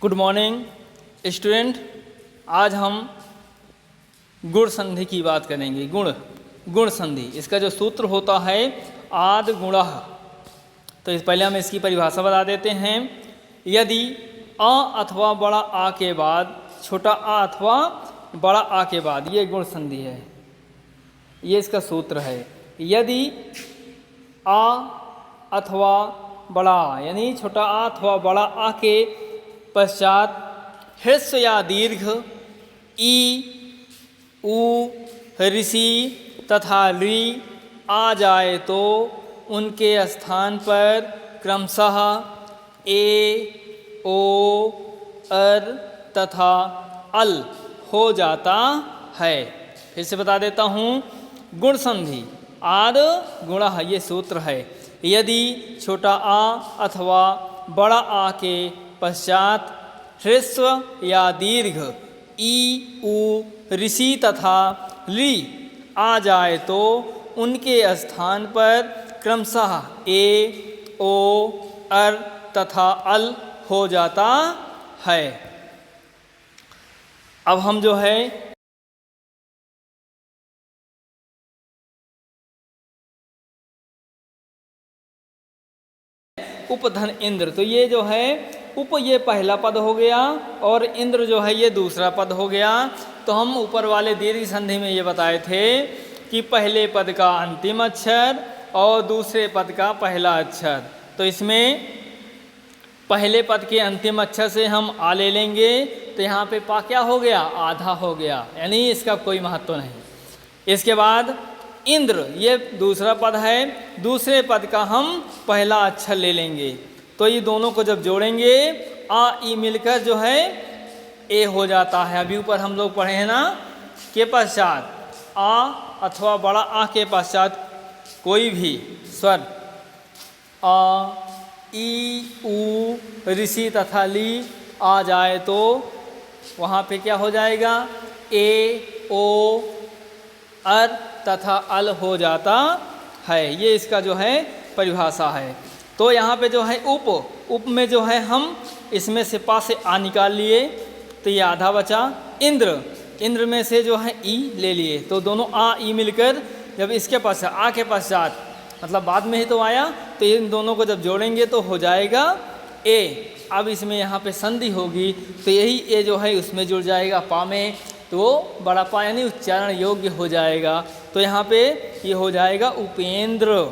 Good morning student. आज हम गुण संधि की बात करेंगे। गुण संधि, इसका जो सूत्र होता है आद गुणः। तो इस पहले हम इसकी परिभाषा बता देते हैं। यदि अ अथवा बड़ा आ के बाद छोटा आ अथवा बड़ा आ के बाद, ये गुण संधि है, ये इसका सूत्र है। यदि आ अथवा बड़ा आ यानी छोटा आ अथवा बड़ा आ के पश्चात ह्रस्व या दीर्घ ई, उ, ऋषि तथा री आ जाए तो उनके स्थान पर क्रमशः ए, ओ, अर तथा अल हो जाता है। फिर से बता देता हूँ। गुण संधि आद गुणः, ये सूत्र है। यदि छोटा आ अथवा बड़ा आ के पश्चात ह्रस्व या दीर्घ ई, उ, ऋषि तथा ली आ जाए तो उनके स्थान पर क्रमशः ए, ओ, अर तथा अल हो जाता है। अब हम जो है उपधन इंद्र, तो ये जो है उप ये पहला पद हो गया और इंद्र जो है ये दूसरा पद हो गया। तो हम ऊपर वाले दीर्घ संधि में ये बताए थे कि पहले पद का अंतिम अक्षर और दूसरे पद का पहला अक्षर। तो इसमें पहले पद के अंतिम अक्षर से हम आ ले लेंगे तो यहाँ पे पा क्या हो गया, आधा हो गया, यानी इसका कोई महत्व नहीं। इसके बाद इंद्र ये दूसरा पद है, दूसरे पद का हम पहला अक्षर ले लेंगे। तो ये दोनों को जब जोड़ेंगे आ ई मिलकर जो है ए हो जाता है। अभी ऊपर हम लोग पढ़े हैं ना के पश्चात आ अथवा बड़ा आ के पश्चात कोई भी स्वर आ, ई, उ, ऋषि तथा ली आ जाए तो वहाँ पे क्या हो जाएगा, ए, ओ, अर तथा अल हो जाता है। ये इसका जो है परिभाषा है। तो यहाँ पे जो है उप में जो है हम इसमें से पा से आ निकाल लिए तो ये आधा बचा। इंद्र में से जो है ई ले लिए तो दोनों आ ई मिलकर जब इसके पास आ के पश्चात मतलब बाद में ही तो आया, तो इन दोनों को जब जोड़ेंगे तो हो जाएगा ए। अब इसमें यहाँ पे संधि होगी तो यही ए जो है उसमें जुड़ जाएगा पा में, तो बड़ा पा यानी उच्चारण योग्य हो जाएगा। तो यहाँ पे ये हो जाएगा उपेंद्र।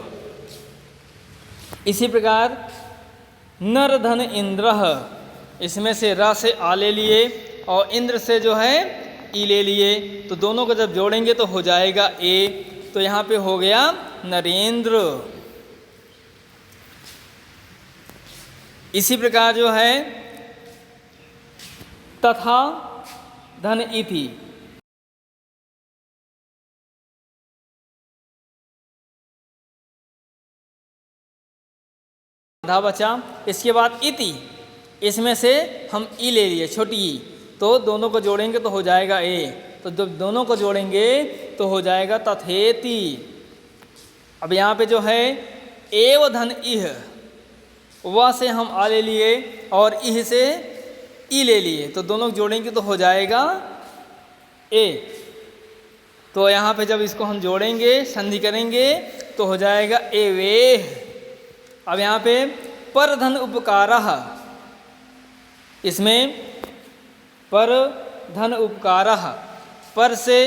इसी प्रकार नर धन इंद्र, इसमें से र से आ ले लिए और इंद्र से जो है ई ले लिए, तो दोनों को जब जोड़ेंगे तो हो जाएगा ए। तो यहाँ पे हो गया नरेंद्र। इसी प्रकार जो है तथा धन इति, आधा बचा। इसके बाद इति, इसमें से हम ई ले लिए छोटी ई, तो दोनों को जोड़ेंगे तो हो जाएगा ए। तो जब दोनों को जोड़ेंगे तो हो जाएगा तथेति। अब यहाँ पे जो है एव धन इह, वह से हम आ ले लिए और इह से ई ले लिए, तो दोनों जोड़ेंगे तो हो जाएगा ए। तो यहाँ पे जब इसको हम जोड़ेंगे संधि करेंगे तो हो जाएगा ए वेह। अब यहाँ पे पर धन उपकारः, इसमें पर धन उपकारः, पर से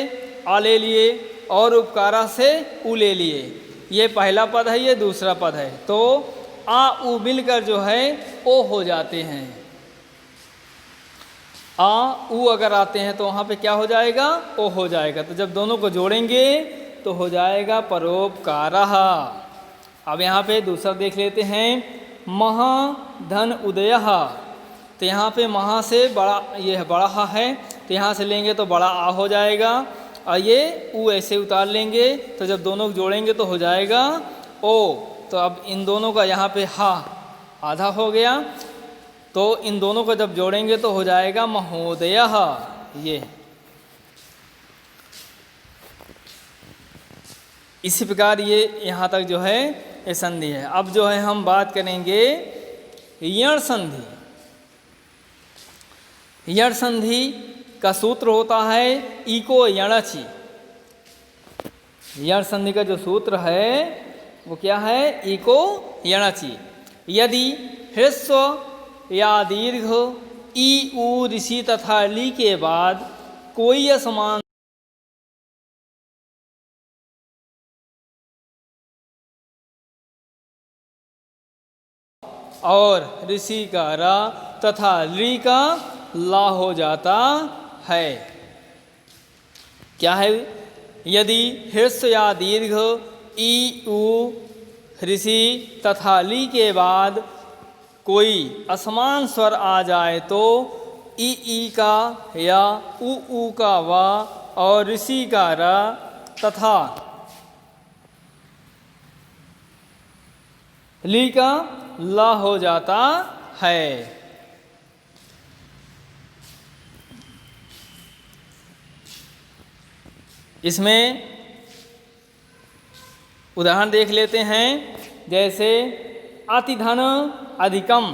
आ ले लिए और उपकारा से उ ले लिए। ये पहला पद है, ये दूसरा पद है। तो आ उ मिलकर जो है ओ हो जाते हैं। आ उ अगर आते हैं तो वहाँ पे क्या हो जाएगा, ओ हो जाएगा। तो जब दोनों को जोड़ेंगे तो हो जाएगा परोपकारः। अब यहाँ पे दूसरा देख लेते हैं महा धन उदयः। तो यहाँ पे महा से बड़ा, ये बड़ा हा है, तो यहाँ से लेंगे तो बड़ा आ हो जाएगा और ये उ ऐसे उतार लेंगे तो जब दोनों को जोड़ेंगे तो हो जाएगा ओ। तो अब इन दोनों का यहाँ पे हा आधा हो गया, तो इन दोनों को जब जोड़ेंगे तो हो जाएगा महोदयः। ये इसी प्रकार ये यहाँ तक जो है ये संधि है। अब जो है हम बात करेंगे यण संधि। यण संधि का सूत्र होता है इको यणचि। यण संधि का जो सूत्र है वो क्या है? इको यणचि। यदि ह्रस्व या दीर्घ ई उ ऋषि तथा ली के बाद कोई असमान और ऋषि का रा तथा ली का ला हो जाता है। क्या है? यदि ह्रस्व या दीर्घ ई उ ऋषि तथा ली के बाद कोई असमान स्वर आ जाए तो ई का या उ का वा और ऋषि का रा तथा ली का ला हो जाता है। इसमें उदाहरण देख लेते हैं। जैसे अतिधन अधिकम,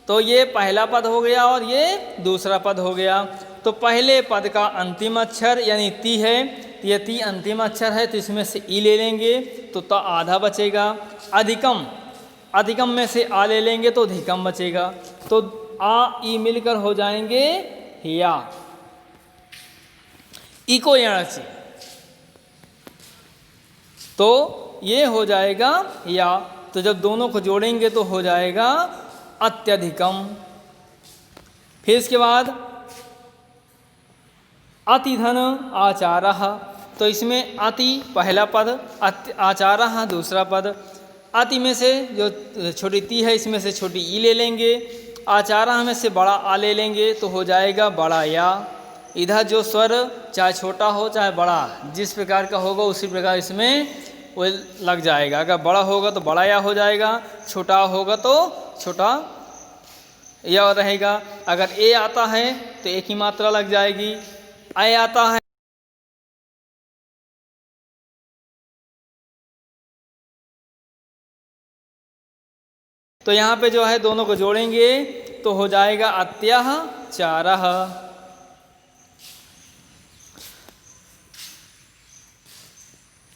तो ये पहला पद हो गया और ये दूसरा पद हो गया। तो पहले पद का अंतिम अक्षर यानी ती है, ये ती अंतिम अक्षर है, तो इसमें से ई ले लेंगे तो ता आधा बचेगा। अधिकम, अधिकम में से आ ले लेंगे तो धिकम बचेगा। तो आ ई मिलकर हो जाएंगे या। इको यणचि, तो ये हो जाएगा या। तो जब दोनों को जोड़ेंगे तो हो जाएगा अत्यधिकम। फिर इसके बाद अतिधन आचारः, तो इसमें अति पहला पद, आचारः दूसरा पद। अति में से जो छोटी ती है इसमें से छोटी ई ले लेंगे, आचारः में से बड़ा आ ले लेंगे तो हो जाएगा बड़ा या। इधर जो स्वर चाहे छोटा हो चाहे बड़ा, जिस प्रकार का होगा उसी प्रकार इसमें वो लग जाएगा। अगर बड़ा होगा तो बड़ा या हो जाएगा, छोटा होगा तो छोटा या रहेगा। अगर ए आता है तो एक ही मात्रा लग जाएगी, ऐ आता है तो यहाँ पे जो है दोनों को जोड़ेंगे तो हो जाएगा अत्यः चारः।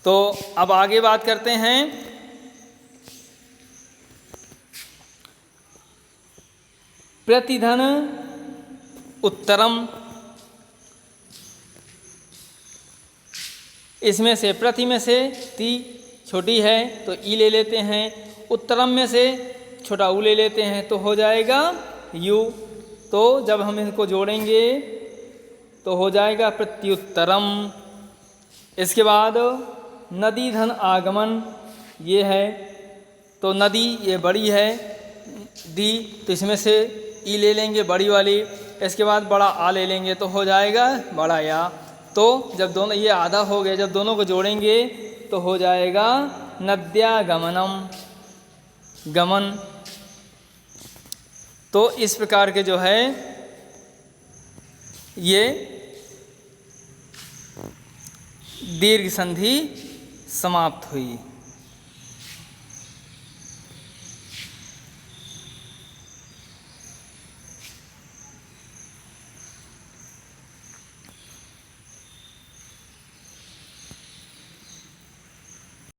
तो अब आगे बात करते हैं प्रतिधन उत्तरम। इसमें से प्रति में से ती छोटी है तो ई ले लेते हैं, उत्तरम में से छोटा ऊ ले लेते हैं तो हो जाएगा यू। तो जब हम इनको जोड़ेंगे तो हो जाएगा प्रत्युत्तरम। इसके बाद नदी धन आगमन, ये है तो नदी ये बड़ी है दी, तो इसमें से ई ले लेंगे बड़ी वाली। इसके बाद बड़ा आ ले लेंगे तो हो जाएगा बड़ा या। तो जब दोनों ये आधा हो गए, जब दोनों को जोड़ेंगे तो हो जाएगा नद्यागमनम, गमन। तो इस प्रकार के जो है ये दीर्घ संधि समाप्त हुई।